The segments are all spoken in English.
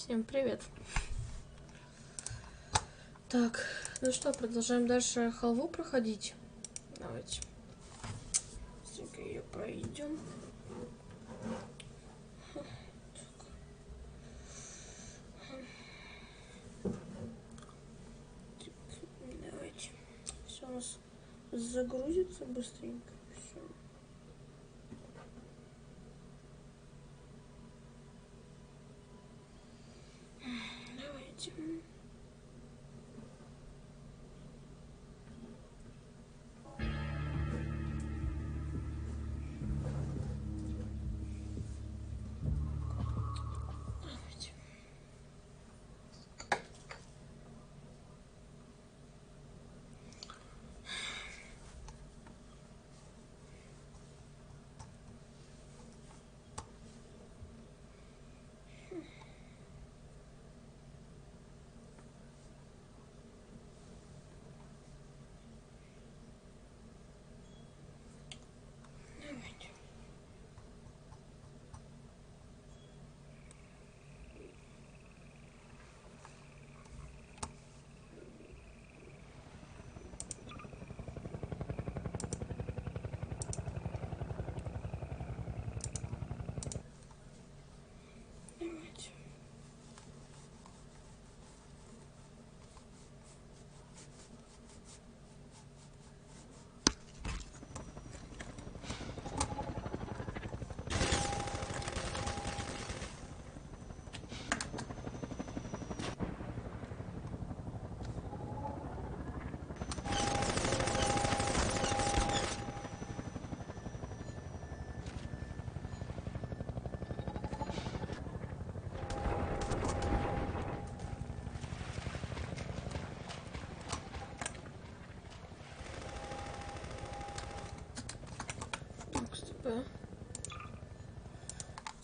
Всем привет! Так, ну что, продолжаем дальше халву проходить. Давайте. Быстренько ее пройдем. Давайте. Все у нас загрузится быстренько. Все. Давайте.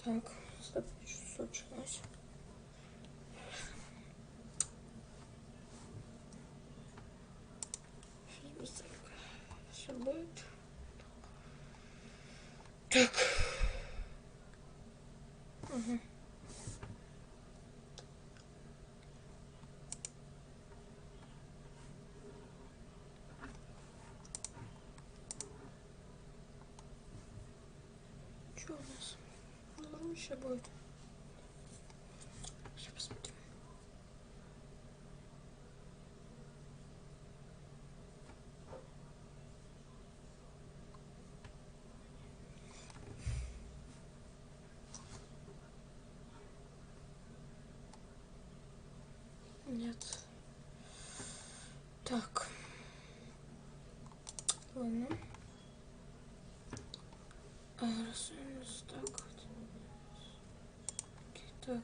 Так, стоп, что случилось? Сейчас быстренько все будет. Так. Угу. Что у нас? Лучше будет. Сейчас посмотрим. Нет. Так. Ладно. Раз у нас так вот. Окей, так.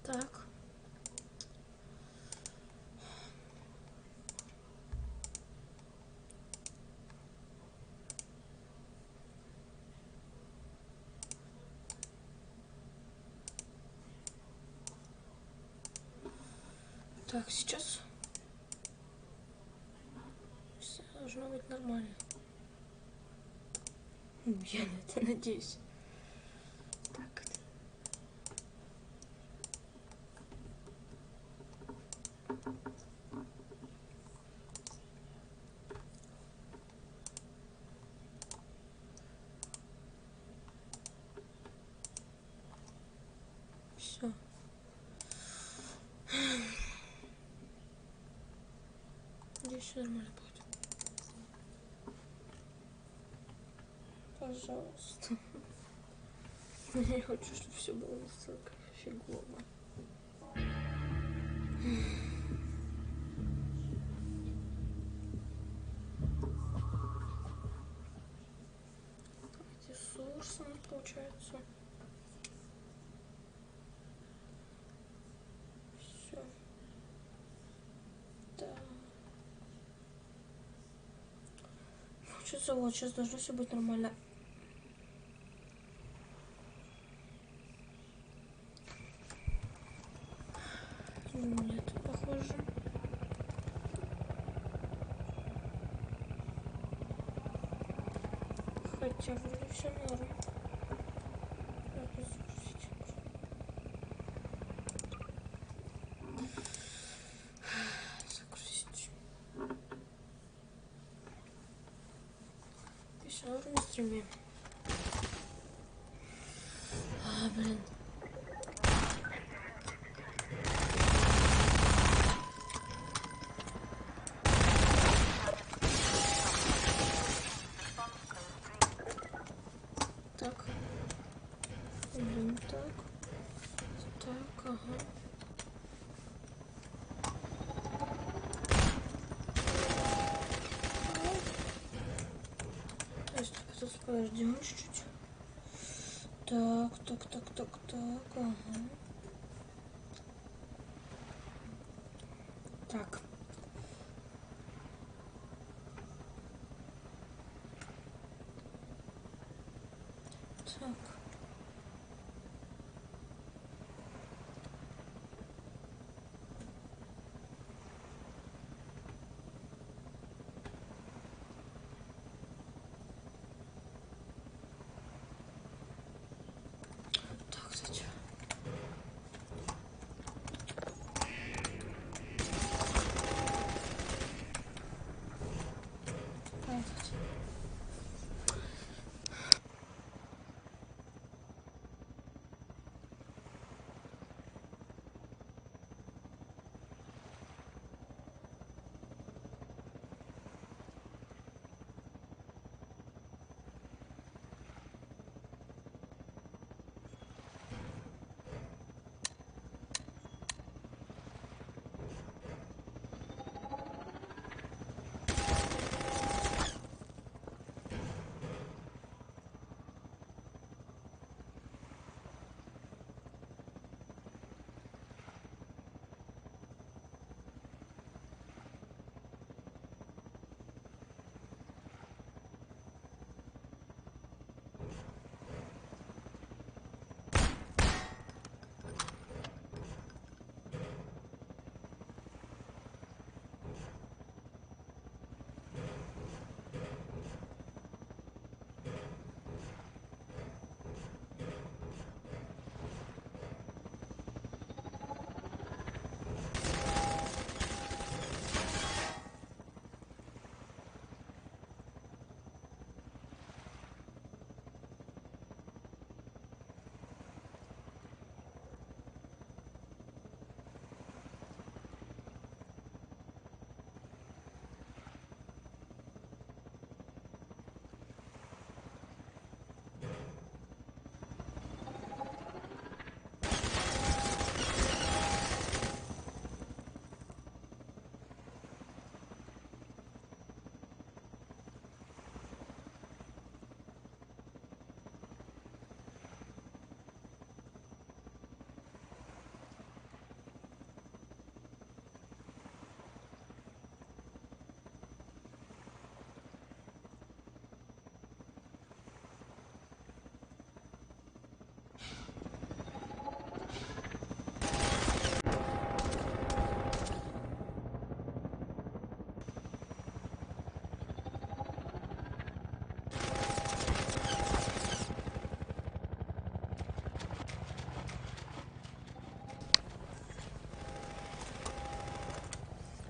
Так. Так, сейчас все должно быть нормально. Я на это надеюсь. Так. Все. Здесь все нормально будет. Пожалуйста. Я хочу, чтобы все было настолько фигово. Давайте соус у нас получается. Все. Включится, вот, сейчас должно все быть нормально. Нет, похоже. Хотя вроде все норм. Надо загрузить. Загрузить. И все норм на стриме. Блин. Так. Блин, так. Так, ага. Сейчас подождем чуть-чуть. Так, ага. Так. Так. Так, зачем?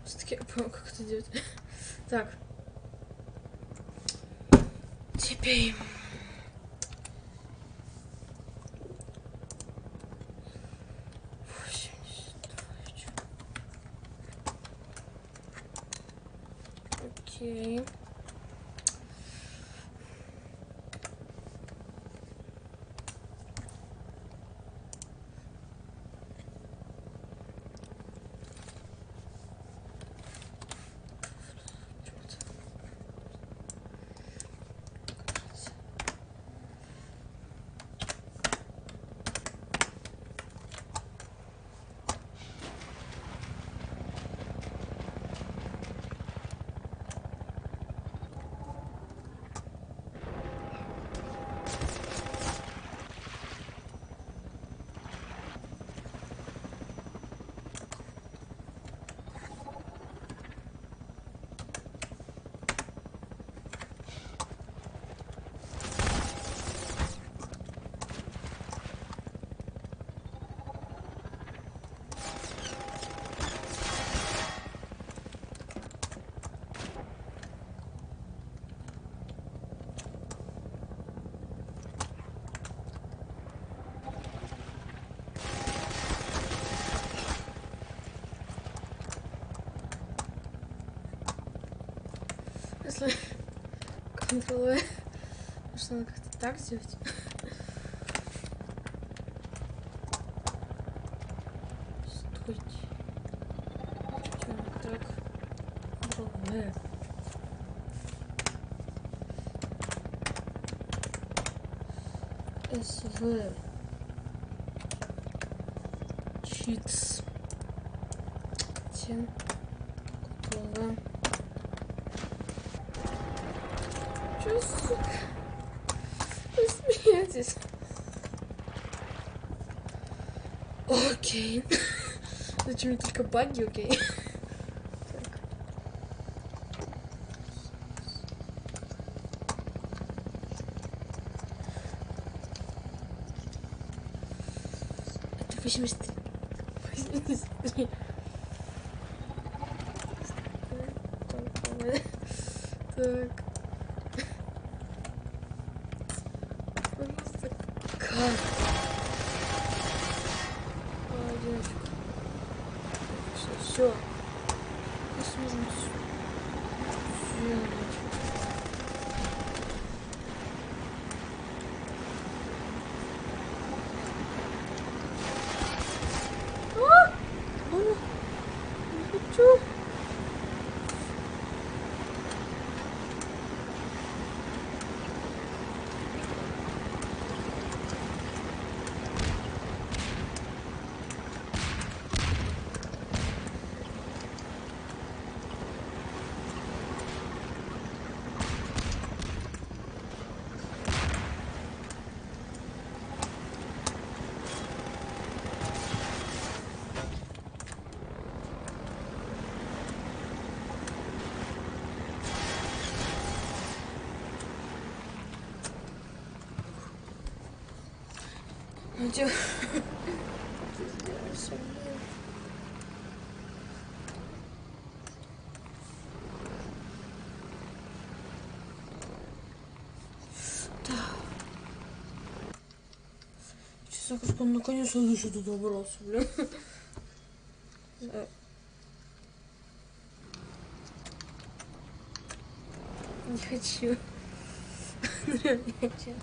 Все-таки я понял, как это делать. Так. Теперь. Окей. если Ctrl-V. Может, надо как-то так сделать? Стойте. Так. Ctrl-V. СВ. Читс. Тем. Ctrl-V. Чё, сука? Вы смеетесь? Окей. Зачем мне только баги, окей? Так. Это 83. 83. Так. Пожалуйста, как? Одиночку. Все. Посмотрим. Все. Не хочу. Где? Честно, как он наконец-то до сюда добрался, блин. Не хочу. Не хочу.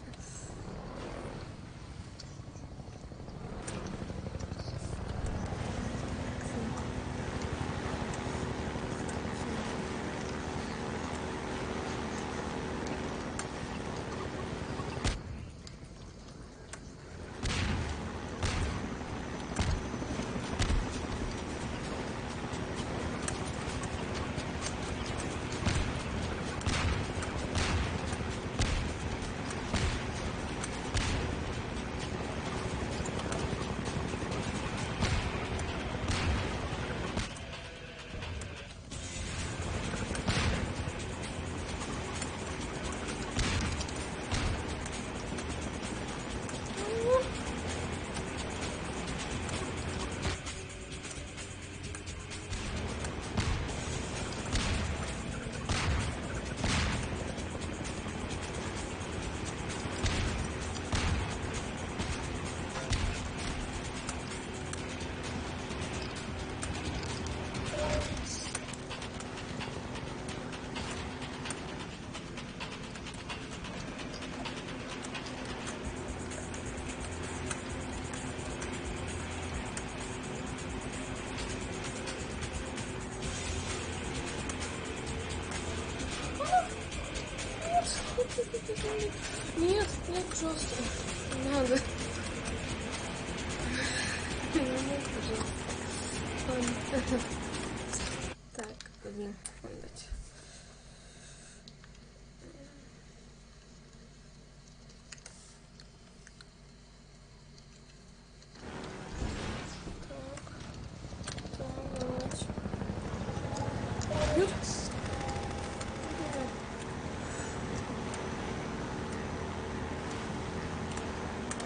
Нет, нет, пожалуйста. Не надо. Нет, пожалуйста. Ладно. Так, блин, дать.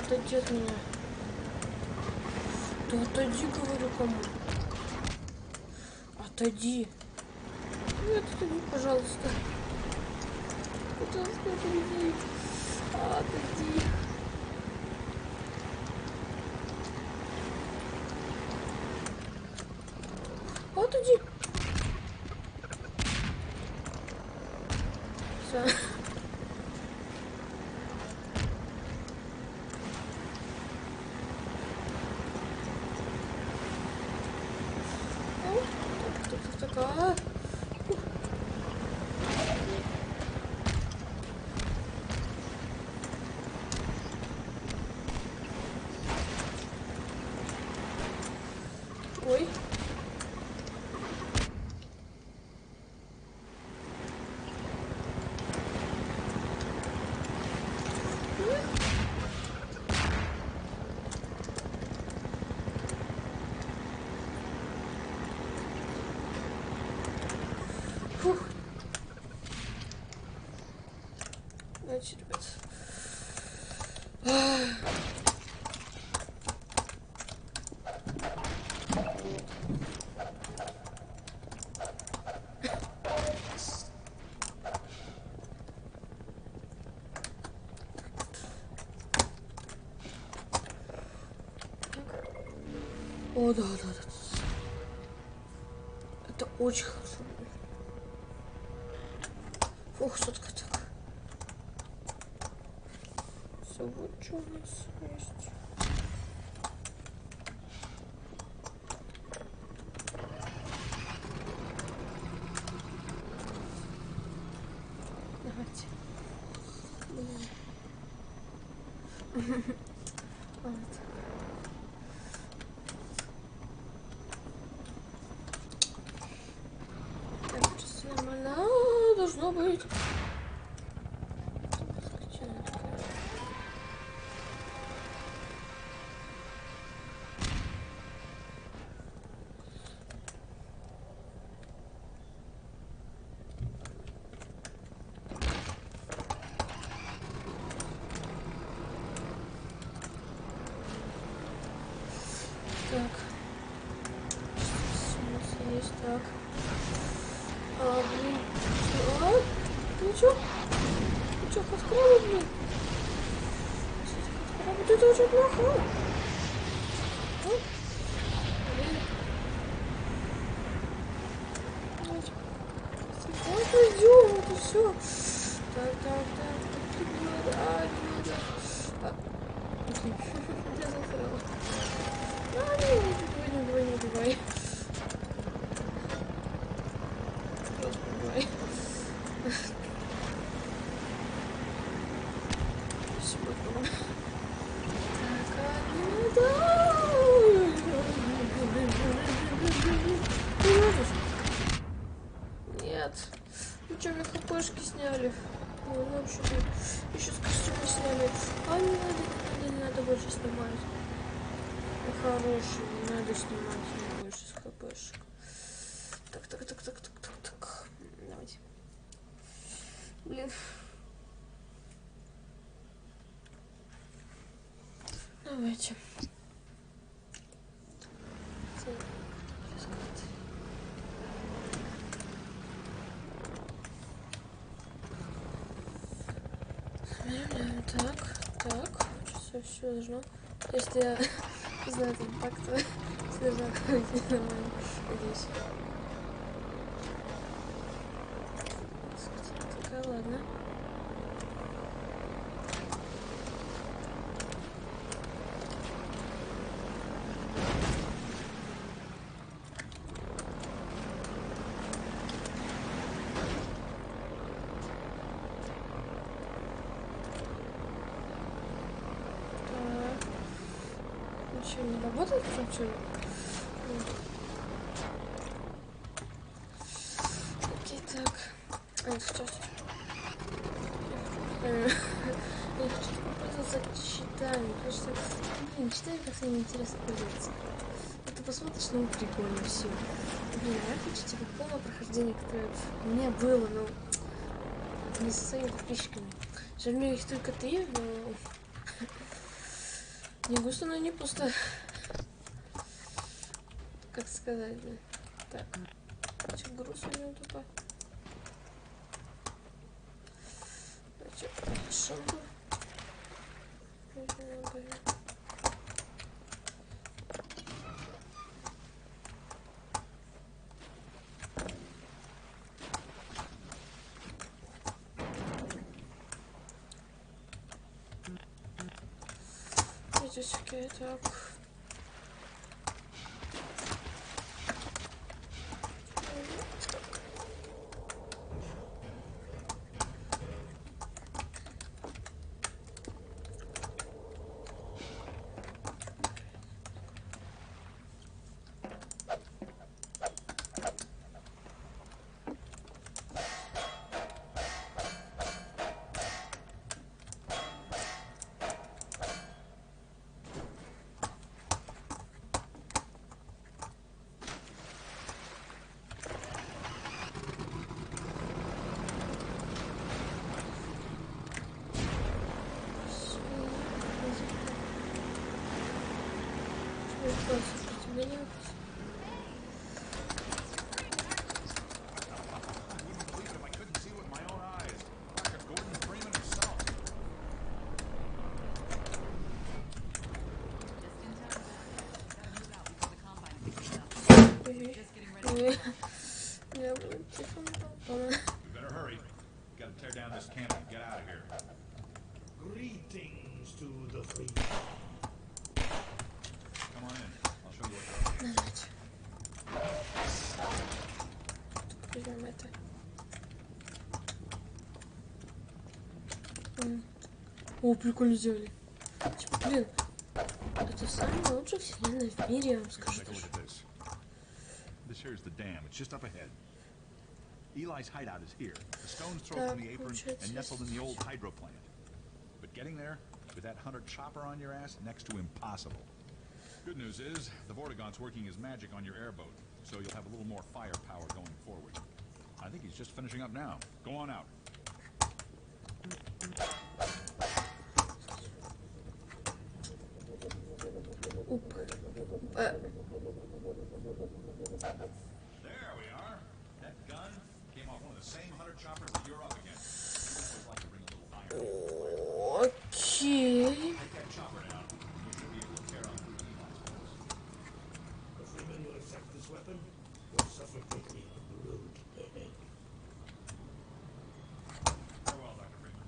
Отойди от меня. Да отойди, говорю, кому. Отойди. Нет, отойди, пожалуйста. Пожалуйста, отойди. Отойди. Отойди. Да. Так. Ой. Фух. Давайте, ребят. О, да. Это очень хорошо. Фух, сотка так. Все, вот что у нас есть. Давайте. Вот. Так, чисто нормально. Должно быть. Так. Смысл есть, так. Блин. Ничего. Ничего, подкрабы, блин. Вот это очень плохо. Блин. Вот пойдем, это все. Так. Не надо. Блин. Я засрала. Не убивай. Просто убивай. Спокойно. Нет. Ну что, мне хпшки сняли? Ну, вообще-то еще с костюма сняли. Не надо больше снимать. Хороший, не надо снимать больше с хпшек. Так. Давайте. Блин. Давайте. Так. Все должно. Если я знаю там так, то все должно ходить нормально. Надеюсь. Такая, ладно. Ничего не работает, ничего. Окей, так. Сейчас. Я хочу попользоваться читами, потому что, читами как-то неинтересно пользоваться. Это посмотришь, ну прикольно все. Блин, я хочу типа полное прохождение, которое у меня было, но не со своими подписчиками. Жаль, у меня их только 3, но не густо, но не пусто. Как сказать, да? Так. Что, груз у него тупо? Шампу. здесь окей, так. Сопротивление. Greetings to the free. Come on in. I'll show you what. Берем это. О, прикольно сделали. Типа, блин, это самая лучшая вселенная в мире, я вам скажу. This here is the dam. It's just up ahead. Eli's hideout is here. The stone's thrown from the apron and nestled in the old hydro plant. But getting there with that hunter chopper on your ass, next to impossible. Good news is the Vortigaunt's working his magic on your airboat, so you'll have a little more firepower going forward. I think he's just finishing up now. Go on out. There we are. That gun came off one of the same hunter choppers that you're up against. You always like to bring a little iron. Окей. Take that chopper down. You should be able to tear out through Eli's force. The freeman will accept this weapon or suffer greatly on the road ahead. Farewell, Dr. Freeman.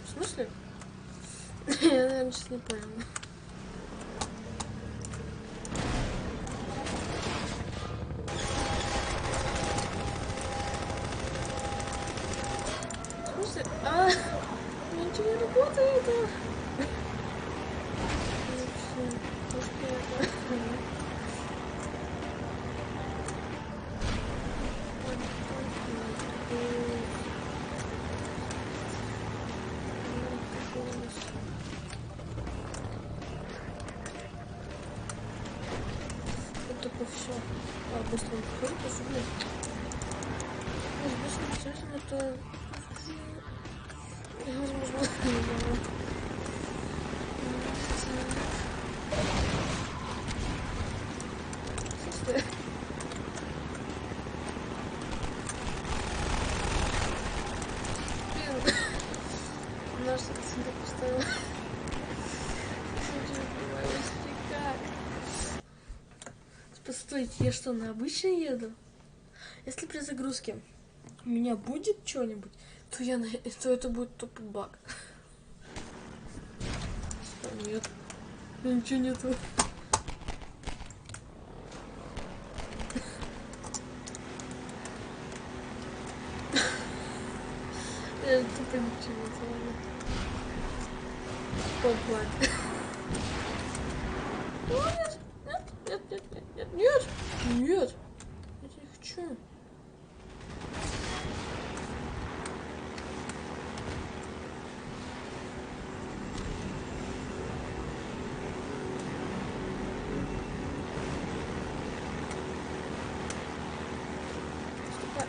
В смысле? Я, наверное, сейчас не понял. В смысле? Ничего не работает. Может, это... Вот такое все. Быстро выходит, особенно. Быстро обязательно это... Невозможно. Блин. Наш центр поставил. Постойте, я что, на обычный еду? Если при загрузке у меня будет что-нибудь, то это будет тупо баг. Что, нет? Ничего нету. Я тупо ничего не делаю. Поплак. Нет, нет, нет, нет, нет, нет, нет, я не хочу.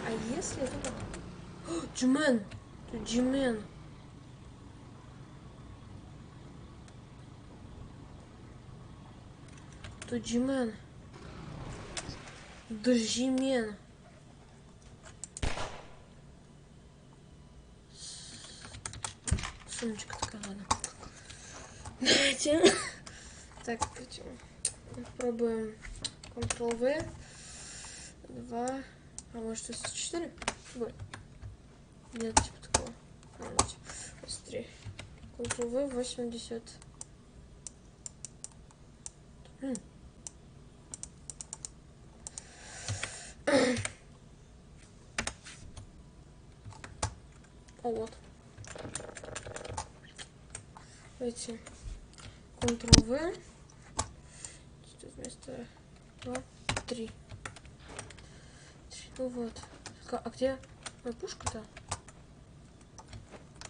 А если это... Джимен! Джимен! Джимен! Джимен! Сумочка такая, ладно. Давайте. Так, попробуем Ctrl-V. 2. А может, это 4? Ой. Нет, типа такого. А, ну, типа, быстрее. Ctrl-V 80. О, вот. Давайте Ctrl-V. Тут вместо 2, 3. Ну вот. А где моя пушка-то?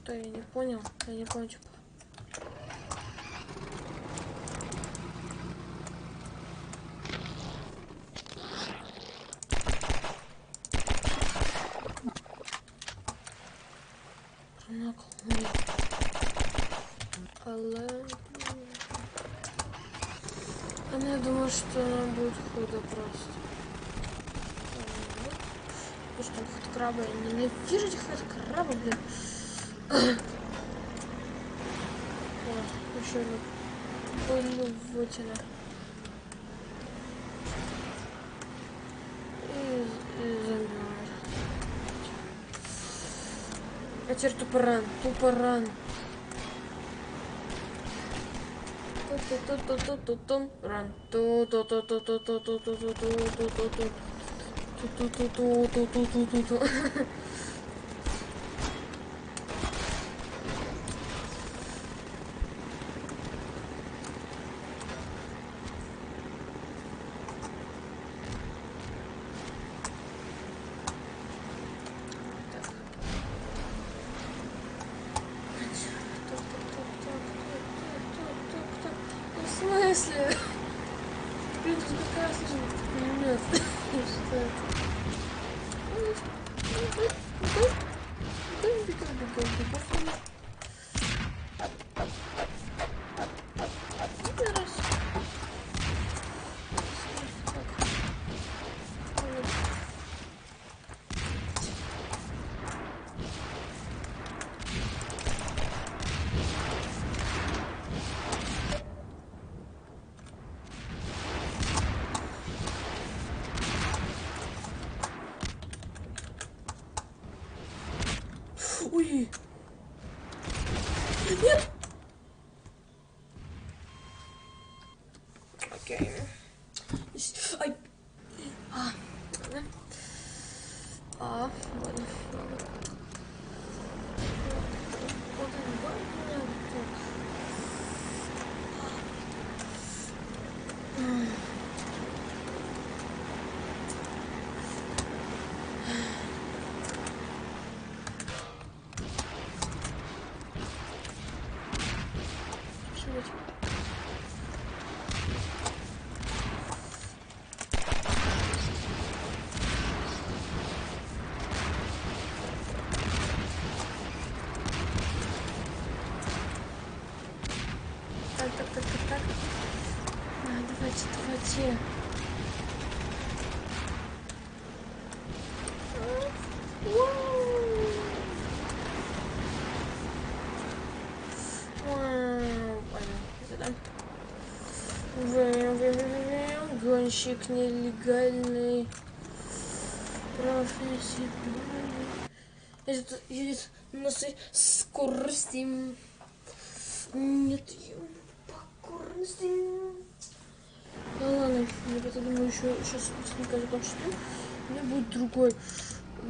Да, я не понял. Я не понял, типа. Она, я думаю, что она будет худо просто. Потому что там хоть краба. Я ненавижу этих хоть краба, блин. О, еще одна блювотина. И зомби. А теперь тупоран. Тупоран. Ран. В смысле? Блин, тут какая слышно? Нет. Что это? Бегом. Ой! Нет! Окей. Ай! Ладно. Ладно. Так. Давайте. Гонщик нелегальный. Профессия. Едет на скорости. Нет, покорности. Ну ладно, я думаю, еще сейчас быстренько закончу. У меня будет другой.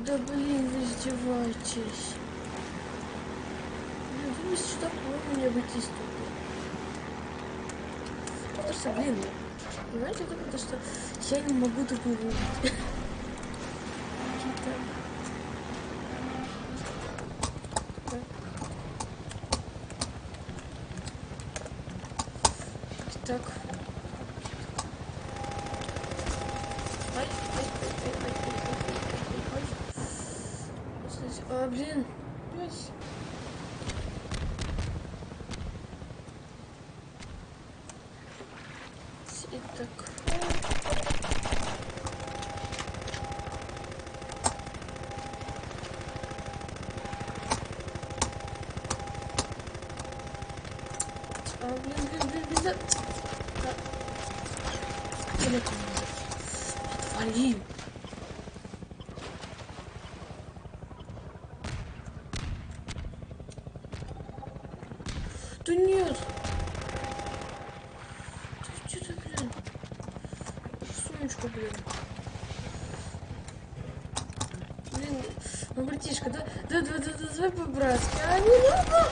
Да блин, вы издеваетесь. Блин, вы сюда меня обойтись только. Потому что, блин, понимаете, это потому что я не могу такую выбрать. Так. Блин. Итак. Блин. Вали! Да нет! Что ты, блин? Сумочку, блин. Блин, ну, братишка, давай по-братски. А, не надо!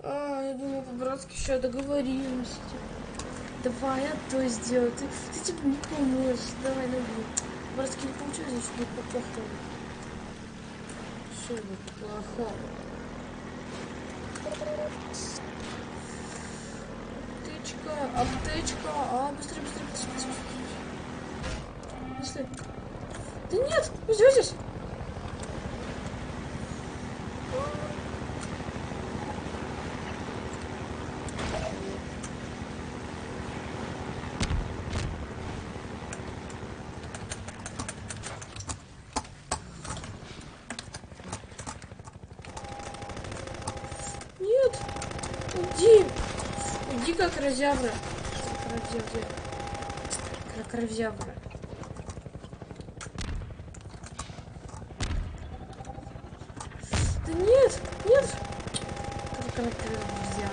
А, я думаю, по-братски еще договоримся. Давай, я то сделаю. Ты типа не поможешь. Давай, ну блин. По-братски не получается, значит будет по-плохому. Все будет плохо. Аптечка. А, быстрее. Быстрее. Да нет, здесь. Нет, уйди как разябра. Как разябра. Да нет. Как разябра.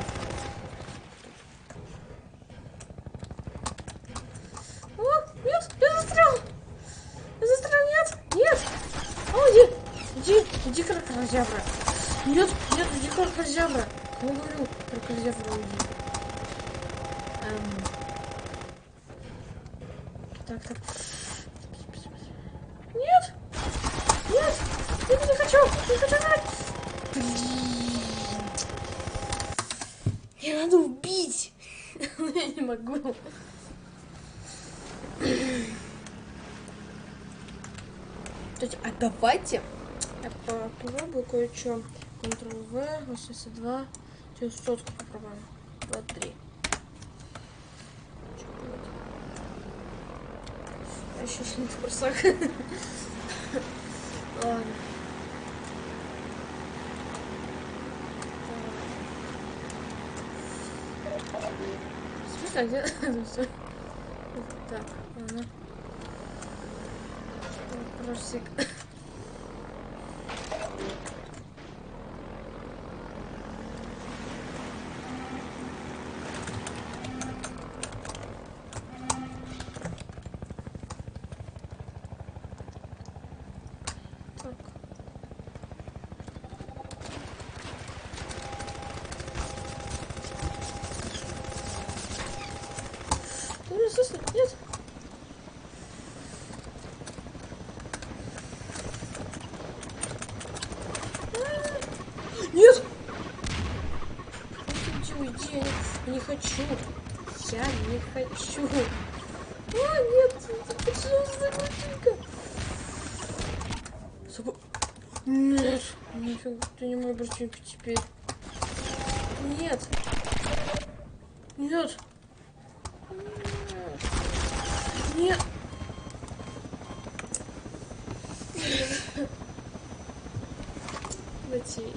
О, нет, я застрял, нет. О, иди, кракозябра. Нет, иди, кракозябра. Кому говорю, кракозябра, уйди. Так. Нет, я не хочу жрать. Блин. Мне надо убить. Но я не могу. А давайте я попробую кое-что. Ctrl-V, 82. Сейчас сотку попробуем. 2, 3. Я еще не в курсах. Ладно. Слушай, а где? Так, ладно. Просик. Нет. Нет. Уйди, я не хочу. Я не хочу. А, нет, пожалуйста, братинка. Нет. Нифига, ты не мой братинка теперь. Нет. Нет. Нет. Затей.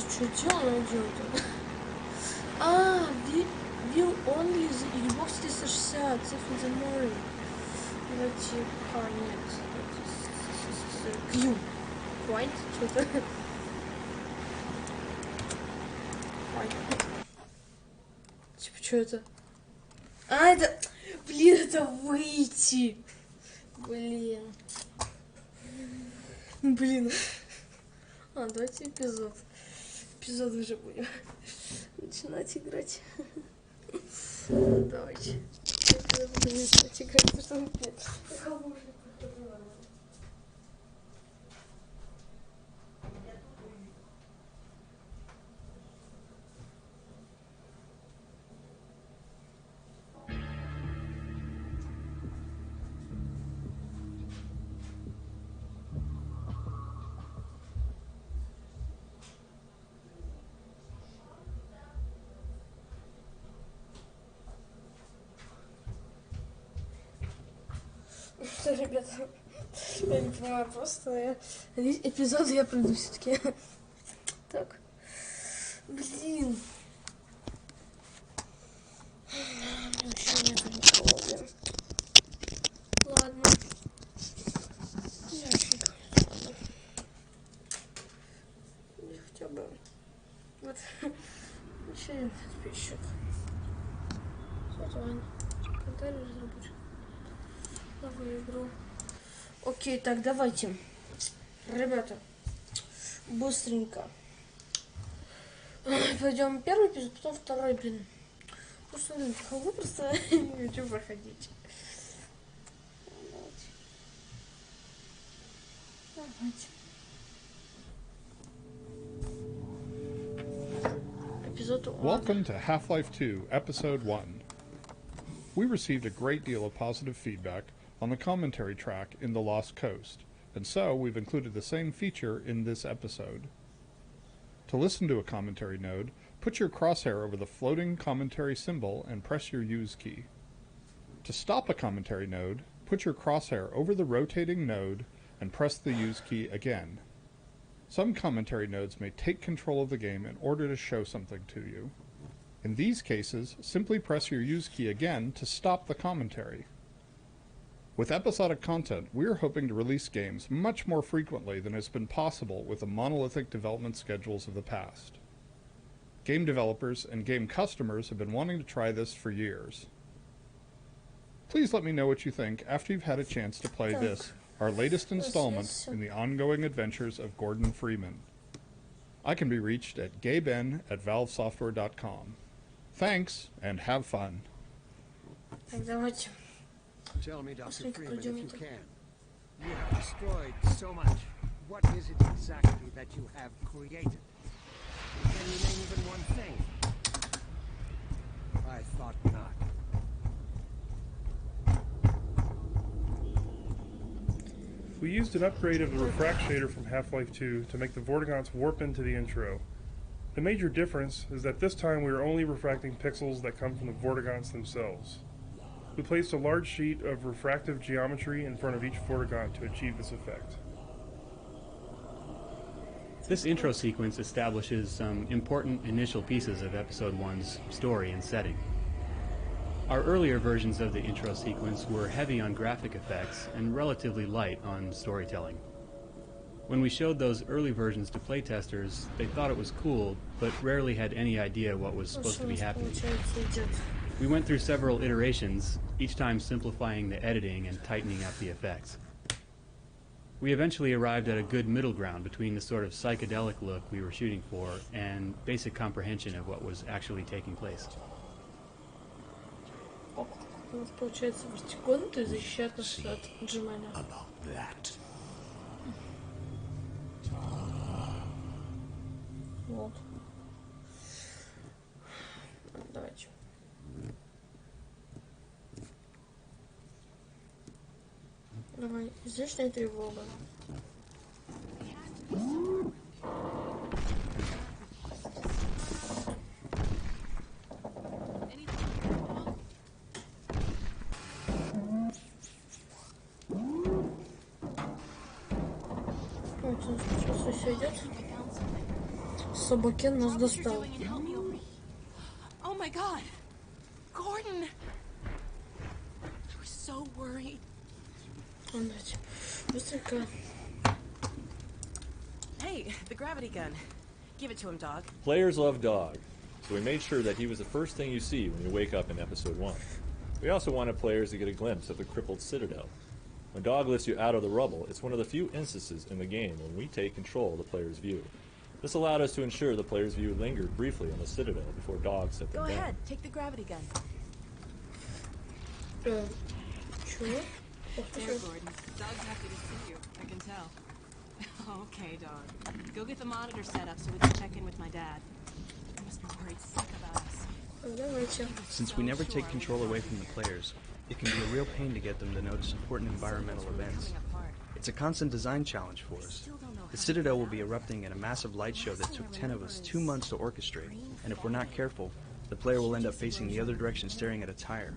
Что дело идет? А, will only the Xbox 360 Safe in the morning. Давайте, нет. Q. Point? Что-то. Типа, что это? А, это... Блин, это выйти. Блин. Давайте эпизод уже будем начинать играть. Давайте. Будем начинать играть, потому что нет. Что, ребята, я не понимаю, просто эпизоды я пройду все-таки. Так. Блин. Вообще нет ничего, блин. Ладно. Ящик. Или хотя бы... Вот. Еще один подписчик. Ладно. Комментарий разработчик. Новую игру. Окей, так, давайте. Ребята. Быстренько. Пойдем первый эпизод, потом второй, блин. Просто, блин, прохожу, просто не хочу проходить. Давайте. Эпизод 1. Welcome to Half-Life 2, Episode 1. We received a great deal of positive feedback on the commentary track in The Lost Coast, and so we've included the same feature in this episode. To listen to a commentary node, put your crosshair over the floating commentary symbol and press your use key. To stop a commentary node, put your crosshair over the rotating node and press the use key again. Some commentary nodes may take control of the game in order to show something to you. In these cases, simply press your use key again to stop the commentary. With episodic content, we're hoping to release games much more frequently than has been possible with the monolithic development schedules of the past. Game developers and game customers have been wanting to try this for years. Please let me know what you think after you've had a chance to play this, our latest installment in the ongoing adventures of Gordon Freeman. I can be reached at gayben@valvesoftware.com. Thanks, and have fun. Так, давайте. Tell me, Dr. Быстренько Freeman, if пройдем you это. can. You have destroyed so much. What is it exactly that you have created? Can you name even one thing? I thought not. We used an upgrade of the refract shader from Half-Life 2 to make the Vortigaunts warp into the intro. The major difference is that this time we are only refracting pixels that come from the Vortigaunts themselves. We placed a large sheet of refractive geometry in front of each Vortigaunt to achieve this effect. This intro sequence establishes some important initial pieces of Episode 1's story and setting. Our earlier versions of the intro sequence were heavy on graphic effects and relatively light on storytelling. When we showed those early versions to playtesters, they thought it was cool, but rarely had any idea what was supposed to be happening. We went through several iterations, each time simplifying the editing and tightening up the effects. We eventually arrived at a good middle ground between the sort of psychedelic look we were shooting for and basic comprehension of what was actually taking place. У нас получается вертикон, то есть защищает нас от отжимания. Вот. Давайте. Давай, излишняя тревога. Сейчас все идет. Собакен нас достал. Oh my God, Gordon! I was so worried. Давайте. Быстренько. Hey, the gravity gun. Give it to him, dog. Players love Dog, so we made sure that he was the first thing you see when you wake up in Episode 1. We also wanted players to get a glimpse of the crippled Citadel. When Dog lifts you out of the rubble, it's one of the few instances in the game when we take control of the player's view. This allowed us to ensure the player's view lingered briefly on the Citadel before Dog set them Go down. ahead, take the gravity gun. Чего? There, Gordon. Dog's happy to see you. I can tell. Okay, Dog. Go get the monitor set up so we can check in with my dad. He must be worried sick about us. Давайте. Since we never take control away from the players, it can be a real pain to get them to notice important environmental events. It's a constant design challenge for us. The Citadel will be erupting in a massive light show that took 10 of us 2 months to orchestrate, and if we're not careful, the player will end up facing the other direction staring at a tire.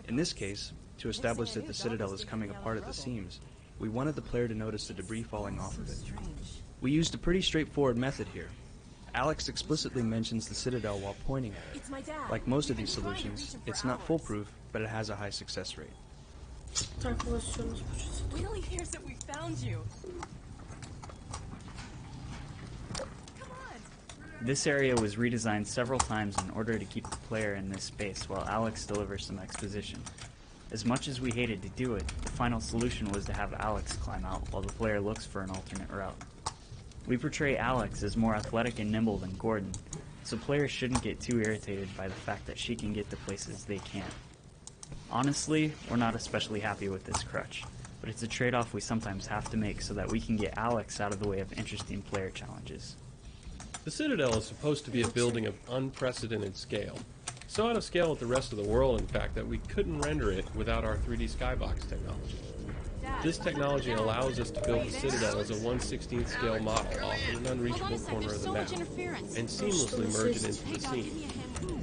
In this case, To establish that the Citadel is coming apart at the seams, we wanted the player to notice the debris falling off of it. We used a pretty straightforward method here. Alex explicitly mentions the Citadel while pointing at it. Like most of these solutions, it's not foolproof, but it has a high success rate. Так, вот что у нас получится. Wait till he hears that we found you. This area was redesigned several times in order to keep the player in this space while Alex delivers some exposition. As much as we hated to do it, the final solution was to have Alex climb out while the player looks for an alternate route. We portray Alex as more athletic and nimble than Gordon, so players shouldn't get too irritated by the fact that she can get to places they can't. Honestly, we're not especially happy with this crutch, but it's a trade-off we sometimes have to make so that we can get Alex out of the way of interesting player challenges. The Citadel is supposed to be a building of unprecedented scale. So out of scale with the rest of the world, in fact, that we couldn't render it without our 3D skybox technology. This technology allows us to build the Citadel as a 1/16th scale model off an unreachable corner of the map, and seamlessly merge it into the scene.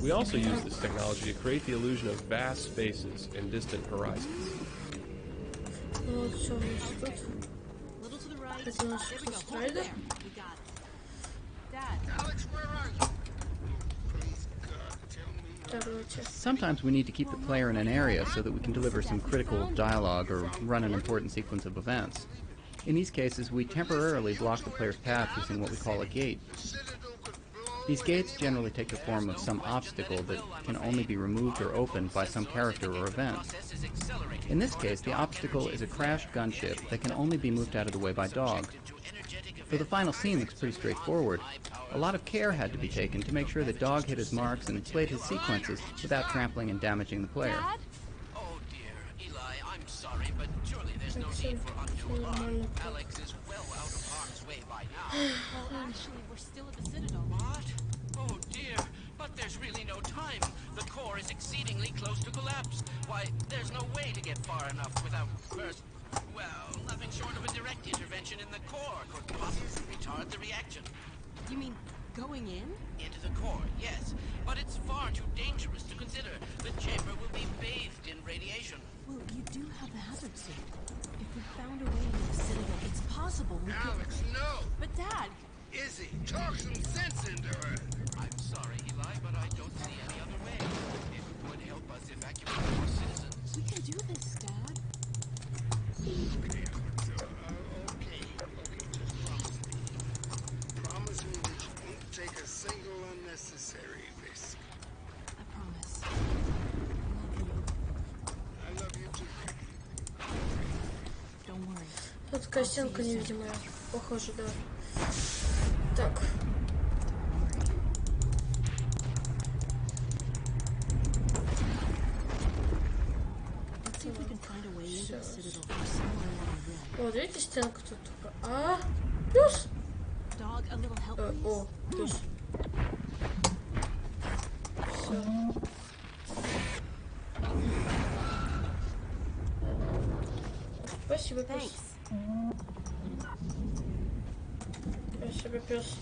We also use this technology to create the illusion of vast spaces and distant horizons. Вот что у нас тут. Это наш спайдер. Sometimes we need to keep the player in an area so that we can deliver some critical dialogue or run an important sequence of events. In these cases, we temporarily block the player's path using what we call a gate. These gates generally take the form of some obstacle that can only be removed or opened by some character or event. In this case, the obstacle is a crashed gunship that can only be moved out of the way by Dog. For the final scene, it's pretty straightforward. A lot of care had to be taken to make sure that Dog hit his marks and played his sequences without trampling and damaging the player. Oh dear, Eli, I'm sorry, but surely there's no need for undue alarm. Alex is well out of harm's way by now. Well, actually, we're still at the Citadel. What? Oh dear, but there's really no time. The core is exceedingly close to collapse. Why, there's no way to get far enough without first... Well, nothing short of a direct intervention in the core could possibly retard the reaction. You mean going in? Into the core, yes. But it's far too dangerous to consider. The chamber will be bathed in radiation. Well, you do have the hazard suit. If we found a way into the Citadel, it's possible we could... Alex, no! But Dad! Izzy, talk some sense into her! I'm sorry, Eli, but I don't see any other way. It would help us evacuate more citizens. We can do this, Dad. Okay, just promise me. Promise me that you won't take a single unnecessary risk. I promise. I love you too. Don't worry. Тут такая стенка невидимая. Похоже, да. Так. Вот видите, стенка тут только. А, плюс. О, плюс. Все. Спасибо, пес. Спасибо, пес.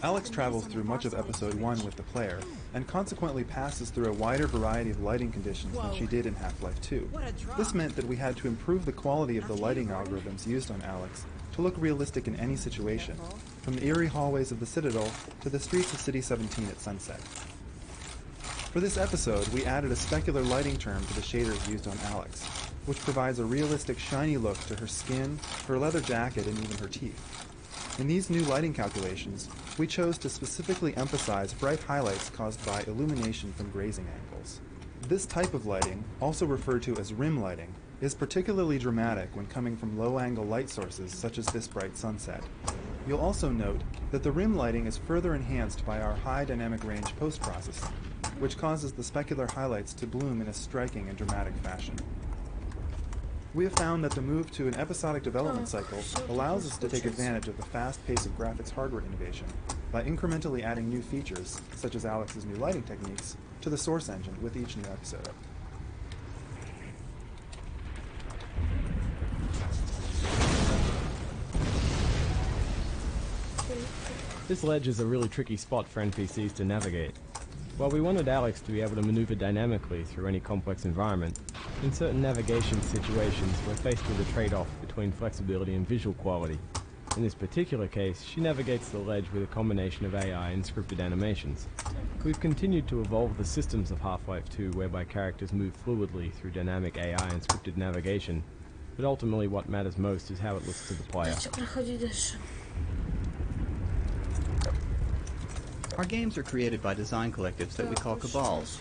Alex travels through much of Episode 1 with the player, and consequently passes through a wider variety of lighting conditions than she did in Half-Life 2. This meant that we had to improve the quality of the lighting algorithms used on Alex to look realistic in any situation, from the eerie hallways of the Citadel to the streets of City 17 at sunset. For this episode, we added a specular lighting term to the shaders used on Alex, which provides a realistic shiny look to her skin, her leather jacket, and even her teeth. In these new lighting calculations, we chose to specifically emphasize bright highlights caused by illumination from grazing angles. This type of lighting, also referred to as rim lighting, is particularly dramatic when coming from low-angle light sources such as this bright sunset. You'll also note that the rim lighting is further enhanced by our high dynamic range post-processing, which causes the specular highlights to bloom in a striking and dramatic fashion. We have found that the move to an episodic development cycle allows us to take advantage of the fast pace of graphics hardware innovation by incrementally adding new features, such as Alex's new lighting techniques, to the source engine with each new episode. This ledge is a really tricky spot for NPCs to navigate. While we wanted Alex to be able to maneuver dynamically through any complex environment, In certain navigation situations, we're faced with a trade-off between flexibility and visual quality. In this particular case, she navigates the ledge with a combination of AI and scripted animations. We've continued to evolve the systems of Half-Life 2 whereby characters move fluidly through dynamic AI and scripted navigation, but ultimately what matters most is how it looks to the player. Our games are created by design collectives that we call cabals.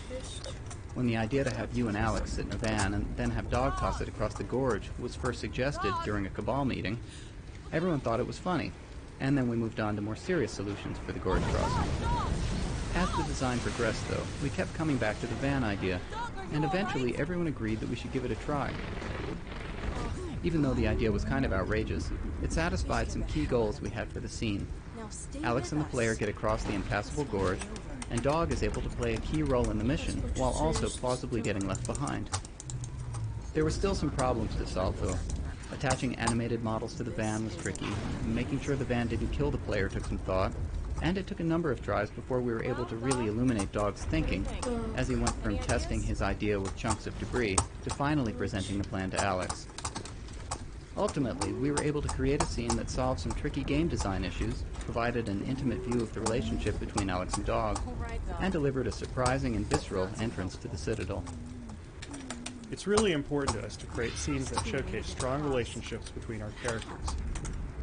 When the idea to have you and Alex sit in a van and then have Dog toss it across the gorge was first suggested during a cabal meeting, everyone thought it was funny, and then we moved on to more serious solutions for the gorge crossing. As the design progressed, though, we kept coming back to the van idea, and eventually everyone agreed that we should give it a try. Even though the idea was kind of outrageous, it satisfied some key goals we had for the scene. Alex and the player get across the impassable gorge, and Dog is able to play a key role in the mission, while also plausibly getting left behind. There were still some problems to solve, though. Attaching animated models to the van was tricky, making sure the van didn't kill the player took some thought, and it took a number of tries before we were able to really illuminate Dog's thinking, as he went from testing his idea with chunks of debris to finally presenting the plan to Alex. Ultimately, we were able to create a scene that solved some tricky game design issues, provided an intimate view of the relationship between Alex and Dog, and delivered a surprising and visceral entrance to the Citadel. It's really important to us to create scenes that showcase strong relationships between our characters.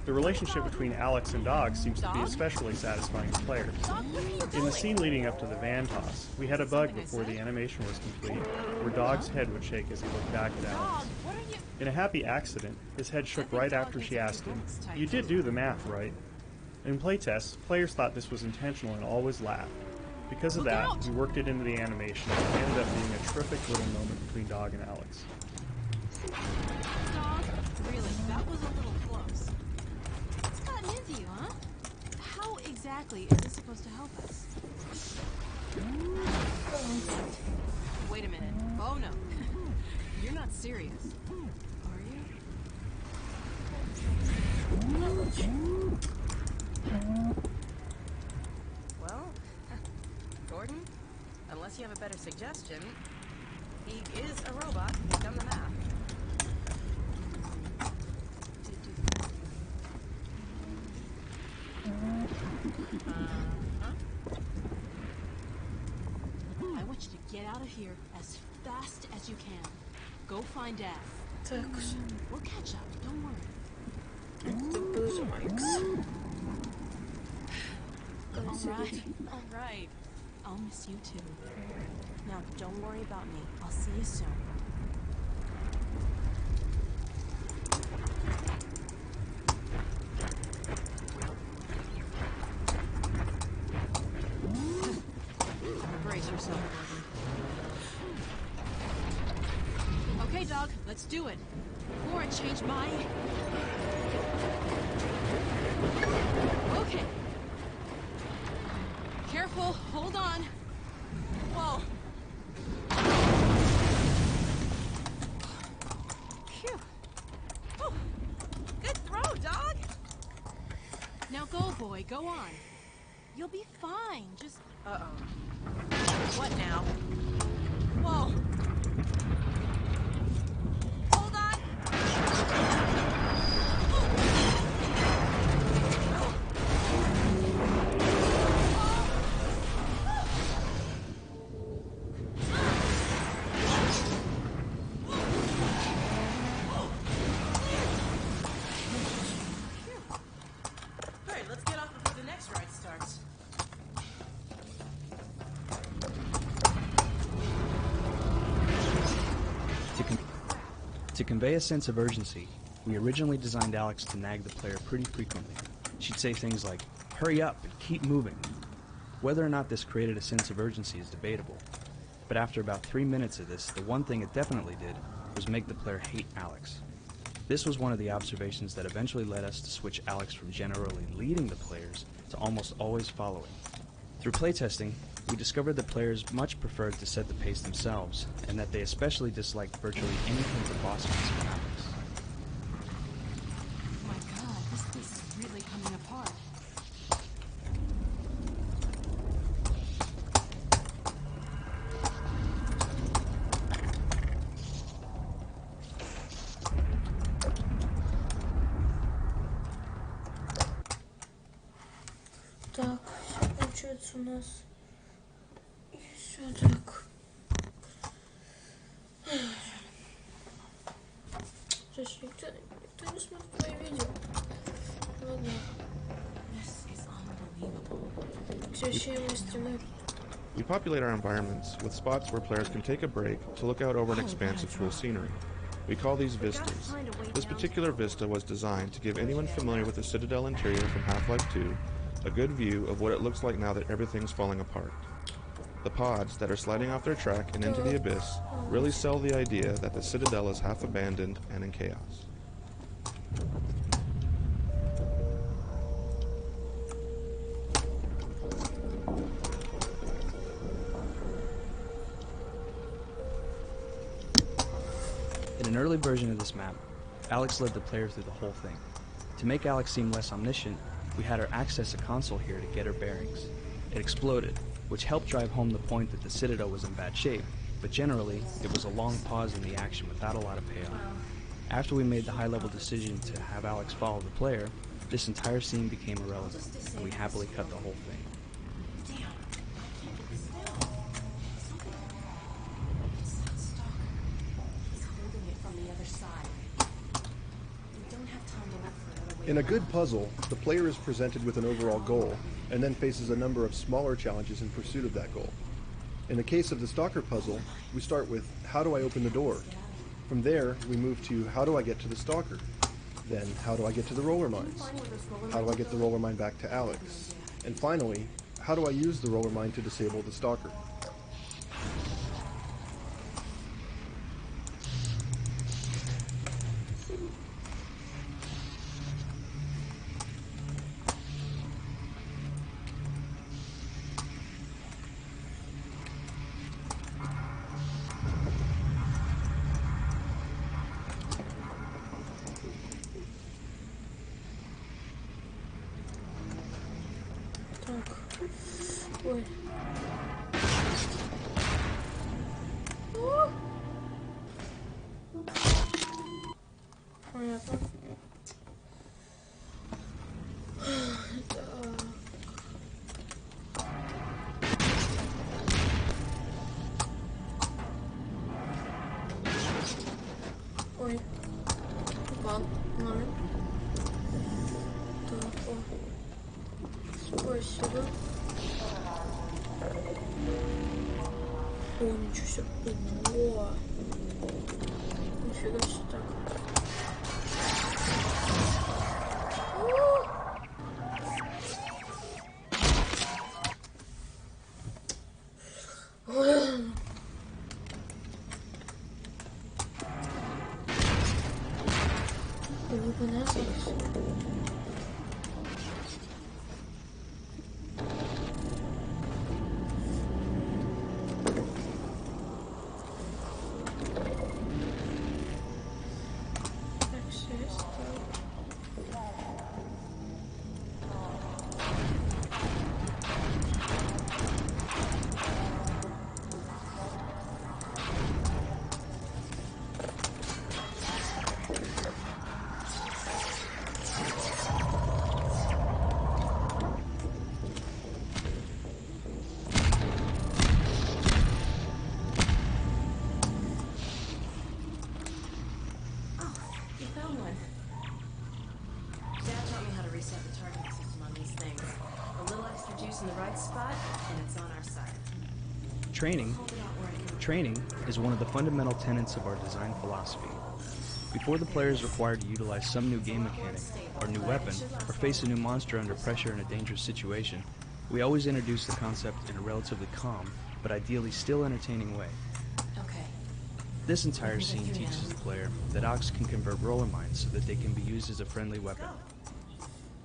The relationship between Alex and Dog seems to be especially satisfying to players. In the scene leading up to the van toss, we had a bug before the animation was complete, where Dog's head would shake as he looked back at Alex. In a happy accident, his head shook right after she asked him, "You did do the math, right?" In playtests, players thought this was intentional and always laughed. Because of that, we worked it into the animation, and it ended up being a terrific little moment between Dog and Alex. Dog, really, that was a little close. What's gotten into you, huh? How exactly is this supposed to help us? Wait a minute. Oh no. You're not serious. Are you? Well, Gordon, unless you have a better suggestion, he is a robot. He's done the math. I want you to get out of here as fast as you can. Go find Dad. We'll catch up, don't worry. Alright. I'll miss you too. Now, don't worry about me. I'll see you soon. Brace yourself, Gordon. Okay, Dog, let's do it. Before I change my... Okay. Careful, hold on. Whoa. Phew. Whew. Good throw, Dog. Now go, boy, go on. You'll be fine, just... Uh-oh. What now? Whoa. Hold on. Alright, let's get off before the next ride starts. To convey a sense of urgency, we originally designed Alex to nag the player pretty frequently. She'd say things like, "Hurry up and keep moving." Whether or not this created a sense of urgency is debatable, but after about 3 minutes of this, the one thing it definitely did was make the player hate Alex. This was one of the observations that eventually led us to switch Alex from generally leading the players to almost always following. Through playtesting, we discovered that players much preferred to set the pace themselves, and that they especially disliked virtually anything but boss fights from Alex. Oh my god, this place is really coming apart. у нас еще так. Слушай, никто не смотрит мои видео. Ладно. We populate our environments with spots where players can take a break to look out over an expanse of cool scenery. We call these vistas. This particular vista was designed to give anyone familiar with the Citadel interior from Half-Life 2 a good view of what it looks like now that everything's falling apart. The pods that are sliding off their track and into the abyss really sell the idea that the Citadel is half abandoned and in chaos. In an early version of this map, Alex led the player through the whole thing. To make Alex seem less omniscient, we had her access a console here to get her bearings. It exploded, which helped drive home the point that the Citadel was in bad shape, but generally, it was a long pause in the action without a lot of payoff. After we made the high-level decision to have Alex follow the player, this entire scene became irrelevant, and we happily cut the whole thing. In a good puzzle, the player is presented with an overall goal, and then faces a number of smaller challenges in pursuit of that goal. In the case of the Stalker puzzle, we start with, how do I open the door? From there, we move to, how do I get to the Stalker? Then, how do I get to the roller mines? How do I get the roller mine back to Alex? And finally, how do I use the roller mine to disable the Stalker? Ой. Понятно. Ой. Упал. Ладно. Так, о. Спасибо. О, ничего себе. Ого. Нифига себе так. Training is one of the fundamental tenets of our design philosophy. Before the player is required to utilize some new game mechanic, or new weapon, or face a new monster under pressure in a dangerous situation, we always introduce the concept in a relatively calm, but ideally still entertaining way. This entire scene teaches the player that Ox can convert roller mines so that they can be used as a friendly weapon.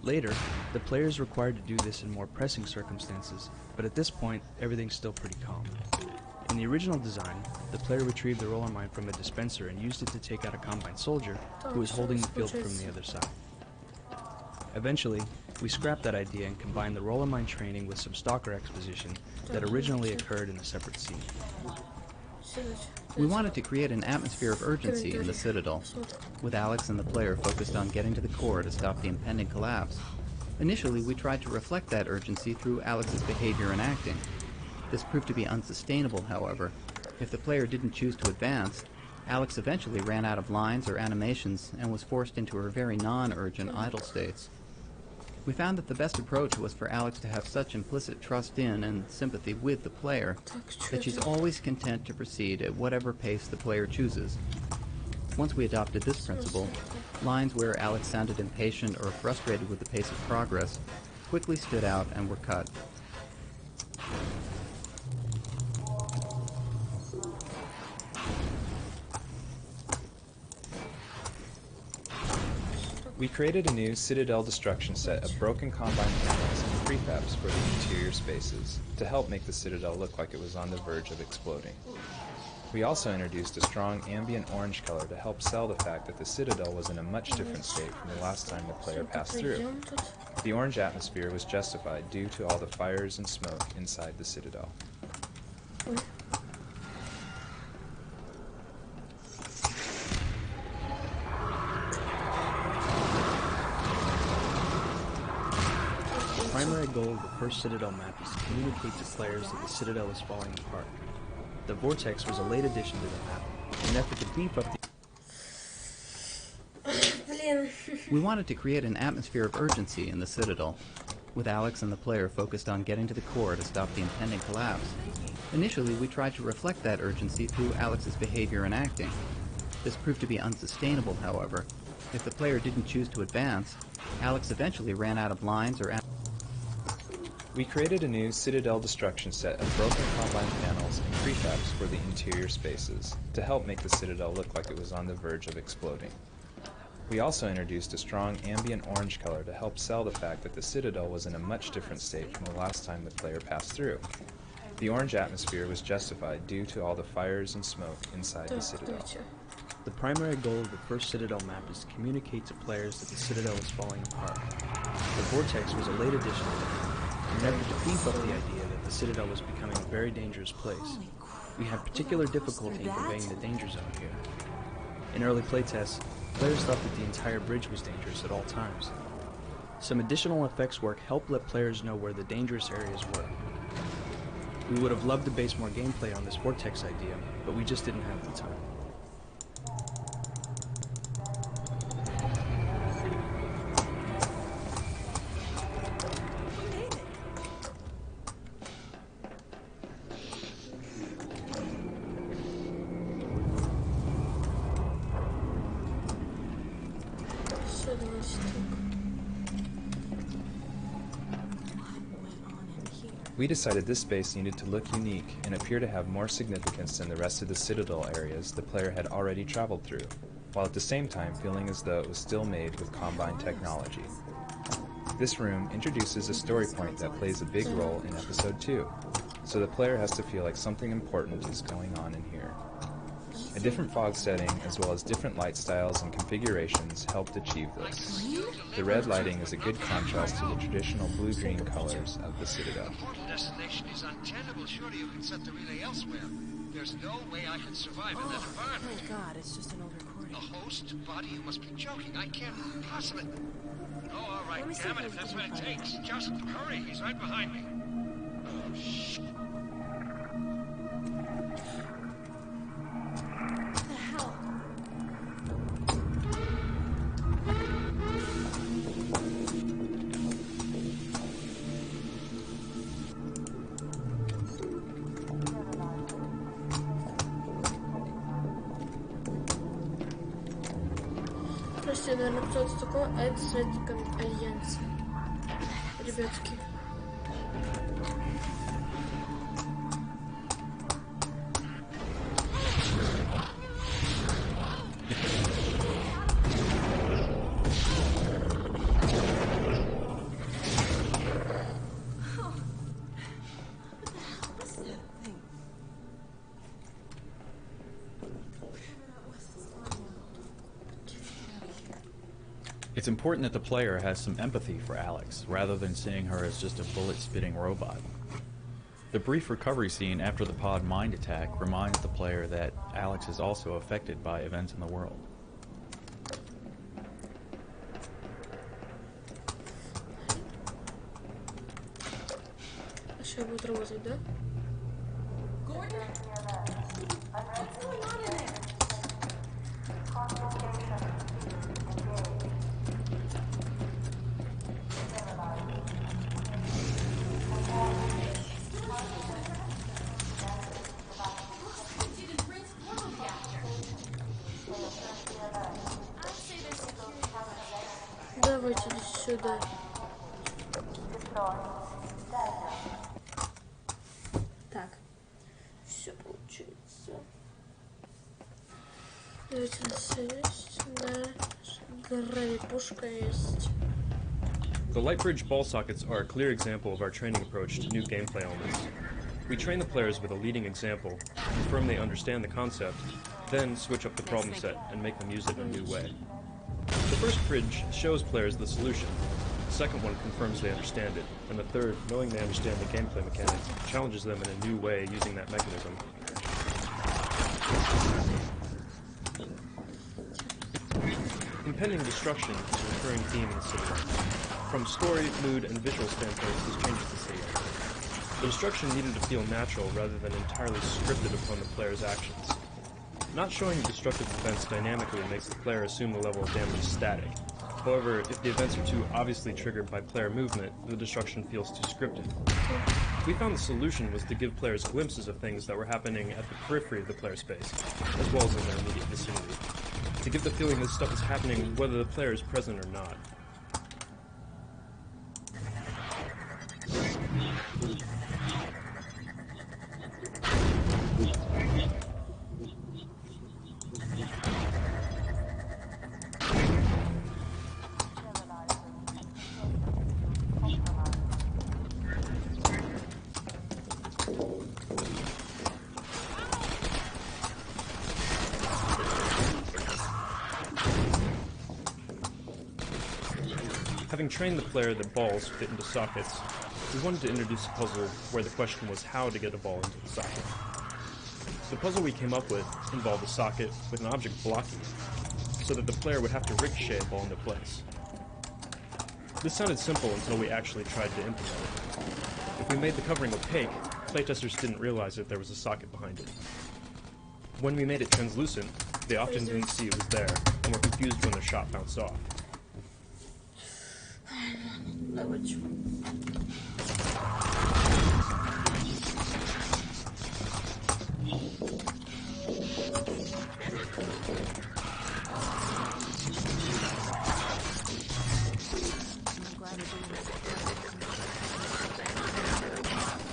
Later, the player is required to do this in more pressing circumstances, but at this point, everything's still pretty calm. In the original design, the player retrieved the roller mine from a dispenser and used it to take out a Combine soldier who was holding the field from the other side. Eventually, we scrapped that idea and combined the roller mine training with some Stalker exposition that originally occurred in a separate scene. We wanted to create an atmosphere of urgency in the Citadel, with Alex and the player focused on getting to the core to stop the impending collapse. Initially, we tried to reflect that urgency through Alex's behavior and acting. This proved to be unsustainable, however. If the player didn't choose to advance, Alex eventually ran out of lines or animations and was forced into her very non-urgent idle states. We found that the best approach was for Alex to have such implicit trust in and sympathy with the player that she's always content to proceed at whatever pace the player chooses. Once we adopted this principle, lines where Alex sounded impatient or frustrated with the pace of progress quickly stood out and were cut. We created a new Citadel destruction set of broken Combine panels and prefabs for the interior spaces to help make the Citadel look like it was on the verge of exploding. We also introduced a strong ambient orange color to help sell the fact that the Citadel was in a much different state from the last time the player passed through. The orange atmosphere was justified due to all the fires and smoke inside the Citadel. The primary goal of the first Citadel map is to communicate to players that the Citadel is falling apart. The Vortex was a late addition to the map, an effort to beef up the... We wanted to create an atmosphere of urgency in the Citadel, with Alex and the player focused on getting to the core to stop the impending collapse. Initially, we tried to reflect that urgency through Alex's behavior and acting. This proved to be unsustainable, however. If the player didn't choose to advance, Alex eventually ran out of lines or... We created a new Citadel destruction set of broken Combine panels and prefabs for the interior spaces to help make the Citadel look like it was on the verge of exploding. We also introduced a strong ambient orange color to help sell the fact that the Citadel was in a much different state from the last time the player passed through. The orange atmosphere was justified due to all the fires and smoke inside the Citadel. The primary goal of the first Citadel map is to communicate to players that the Citadel is falling apart. The Vortex was a late addition to the map, an effort to beef up the idea that the Citadel was becoming a very dangerous place. We had particular difficulty in conveying the danger zone here. In early playtests, players thought that the entire bridge was dangerous at all times. Some additional effects work helped let players know where the dangerous areas were. We would have loved to base more gameplay on this Vortex idea, but we just didn't have the time. We decided this space needed to look unique and appear to have more significance than the rest of the Citadel areas the player had already traveled through, while at the same time feeling as though it was still made with Combine technology. This room introduces a story point that plays a big role in Episode 2, so the player has to feel like something important is going on in here. A different fog setting, as well as different light styles and configurations, helped achieve this. The red lighting is a good contrast to the traditional blue-green colors of the Citadel. The portal destination is untenable. Surely you can set the relay elsewhere. There's no way I can survive in that environment. Oh, God, it's just an old recording. A host? Buddy, you must be joking. I can't possibly... Oh, all right, damn it, if that's what it takes. Just hurry, he's right behind me. Oh, shit. What the hell? Прости, наверное, кто-то такой, а это соратником Альянса. Ребятки. It's important that the player has some empathy for Alex, rather than seeing her as just a bullet-spitting robot. The brief recovery scene after the pod mind attack reminds the player that Alex is also affected by events in the world. большая будет работать, да? Давайте иди сюда. Так, все получается. Давайте у нас есть, да, гравипушка есть. The light bridge ball sockets are a clear example of our training approach to new gameplay elements. We train the players with a leading example, confirm they understand the concept, then switch up the problem set and make them use it in a new way. The first bridge shows players the solution. The second one confirms they understand it, and the third, knowing they understand the gameplay mechanic, challenges them in a new way using that mechanism. Impending destruction is a recurring theme in the Citadel. From story, mood, and visual standpoints, this changes the Citadel. The destruction needed to feel natural rather than entirely scripted upon the player's actions. Not showing destructive events dynamically makes the player assume the level of damage is static. However, if the events are too obviously triggered by player movement, the destruction feels too scripted. We found the solution was to give players glimpses of things that were happening at the periphery of the player space, as well as in their immediate vicinity, to give the feeling this stuff is happening whether the player is present or not. Having trained the player that balls fit into sockets, we wanted to introduce a puzzle where the question was how to get a ball into the socket. The puzzle we came up with involved a socket with an object blocking it, so that the player would have to ricochet a ball into place. This sounded simple until we actually tried to implement it. If we made the covering opaque, playtesters didn't realize that there was a socket behind it. When we made it translucent, they often didn't see it was there, and were confused when their shot bounced off. Давайте.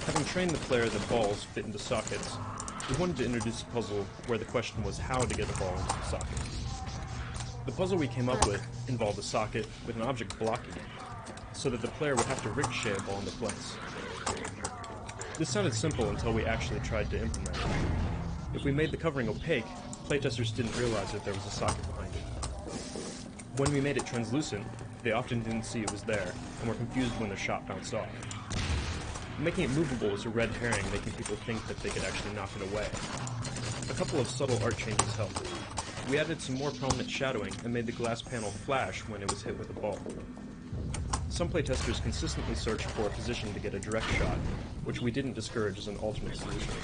Having trained the player that balls fit into sockets, we wanted to introduce a puzzle where the question was how to get a ball into the socket. The puzzle we came up with involved a socket with an object blocking it, so that the player would have to ricochet a ball into place. This sounded simple until we actually tried to implement it. If we made the covering opaque, playtesters didn't realize that there was a socket behind it. When we made it translucent, they often didn't see it was there, and were confused when their shot bounced off. Making it movable was a red herring, making people think that they could actually knock it away. A couple of subtle art changes helped. We added some more prominent shadowing and made the glass panel flash when it was hit with a ball. Some playtesters consistently searched for a position to get a direct shot, which we didn't discourage as an alternate solution.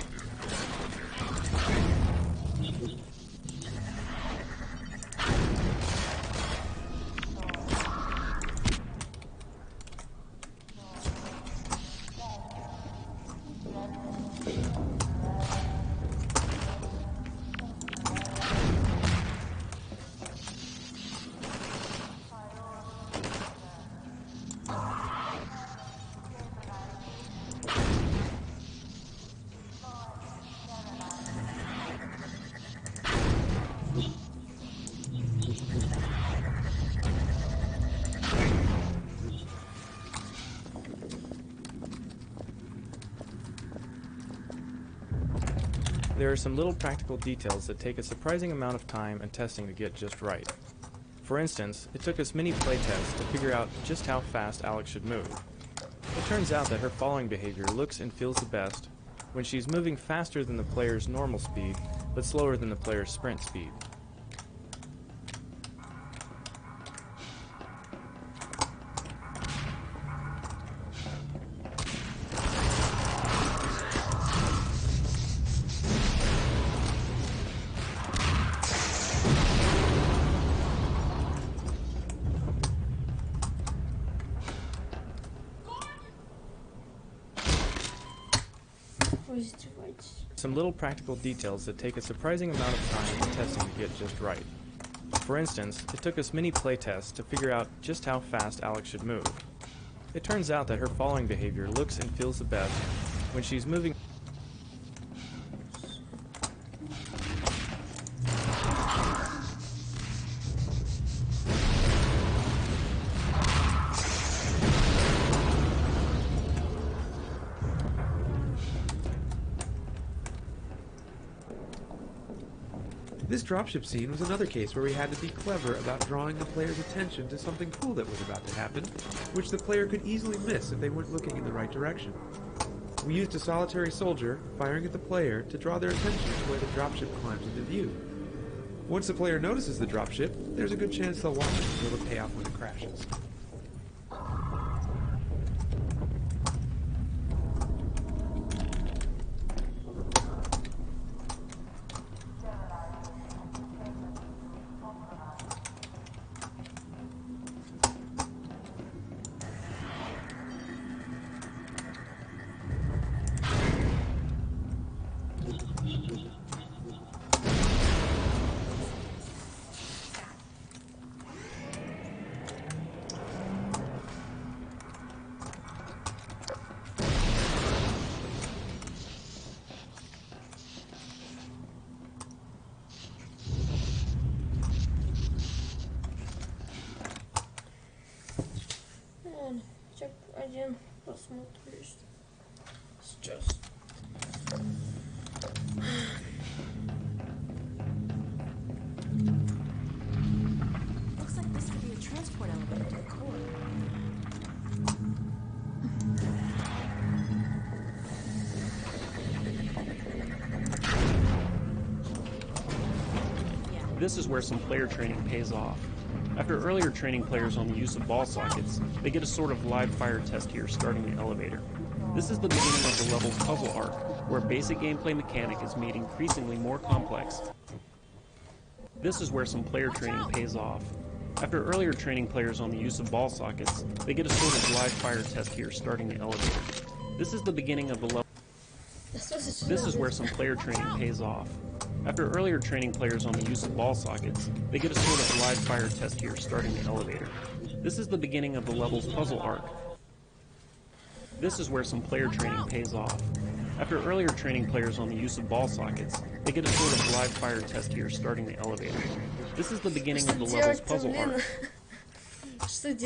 There are some little practical details that take a surprising amount of time and testing to get just right. For instance, it took us many playtests to figure out just how fast Alex should move. It turns out that her falling behavior looks and feels the best when she's moving faster than the player's normal speed, but slower than the player's sprint speed. Вы издеваетесь? Some little practical details that take a surprising amount of time and testing to get just right. For instance, it took us many playtests to figure out just how fast Alex should move. It turns out that her following behavior looks and feels the best when she's moving. This dropship scene was another case where we had to be clever about drawing the player's attention to something cool that was about to happen, which the player could easily miss if they weren't looking in the right direction. We used a solitary soldier firing at the player to draw their attention to where the dropship climbs into view. Once the player notices the dropship, there's a good chance they'll watch it until the payoff when it crashes. Хотя бы один просмотр есть сейчас. Looks like this could be a transport elevator to the core. This is where some player training pays off. After earlier training players on the use of ball sockets, they get a sort of live fire test here starting the elevator. This is the beginning of the level's puzzle arc, where a basic gameplay mechanic is made increasingly more complex. This is where some player training pays off. After earlier training players on the use of ball sockets, they get a sort of live fire test here starting the elevator. This is the beginning of the level. This is where some player training pays off. After earlier training players on the use of ball sockets, they get a sort of live fire test here starting the elevator. This is the beginning of the level's puzzle arc. This is where some player training pays off. After earlier training players on the use of ball sockets, they get a sort of live fire test here starting the elevator. This is the beginning of the level's puzzle arc.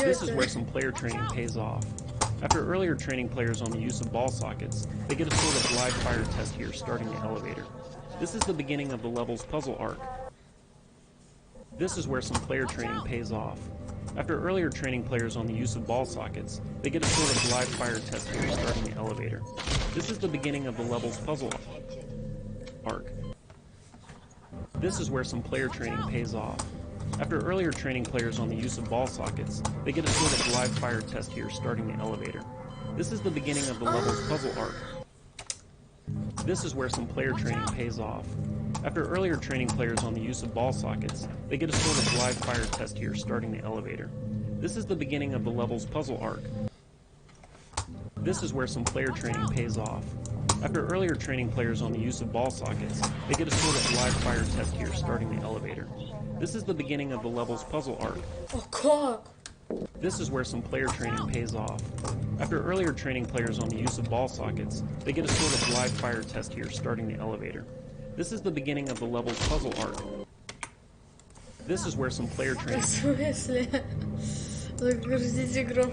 This is where some player training pays off. After earlier training players on the use of ball sockets, they get a sort of live fire test here starting the elevator. This is the beginning of the level's puzzle arc. This is where some player training pays off. After earlier training players on the use of ball sockets, they get a sort of live fire test here starting the elevator. This is the beginning of the level's puzzle arc. This is where some player training pays off. After earlier training players on the use of ball sockets, they get a sort of live fire test here starting the elevator. This is the beginning of the level's puzzle arc. This is where some player training pays off. After earlier training players on the use of ball sockets, they get a sort of live fire test here starting the elevator. This is the beginning of the level's puzzle arc. This is where some player training pays off. After earlier training players on the use of ball sockets, they get a sort of live fire test here starting the elevator. This is the beginning of the level's puzzle arc. This is where some player training pays off. After earlier training players on the use of ball sockets, they get a sort of live fire test here starting the elevator. This is the beginning of the level's puzzle arc. This is where some player training... В смысле? Загрузить игру.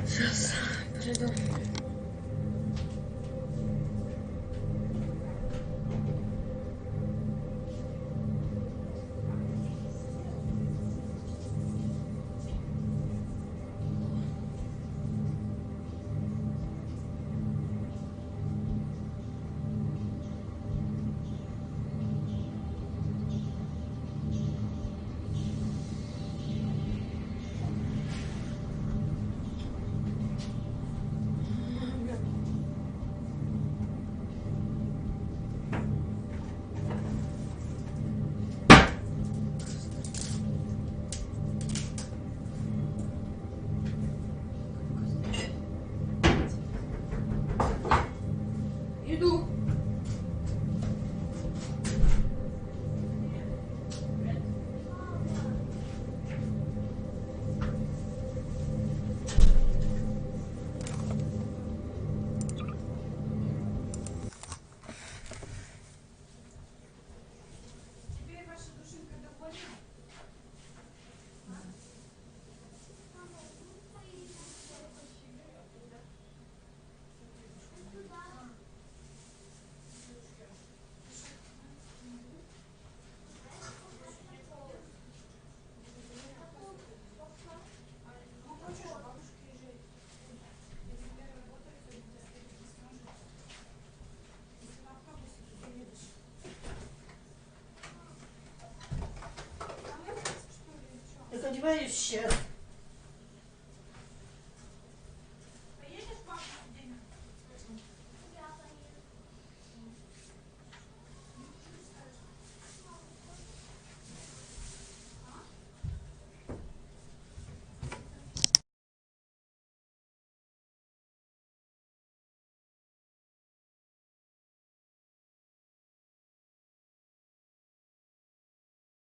Сейчас, приду. Сподіваюсь, що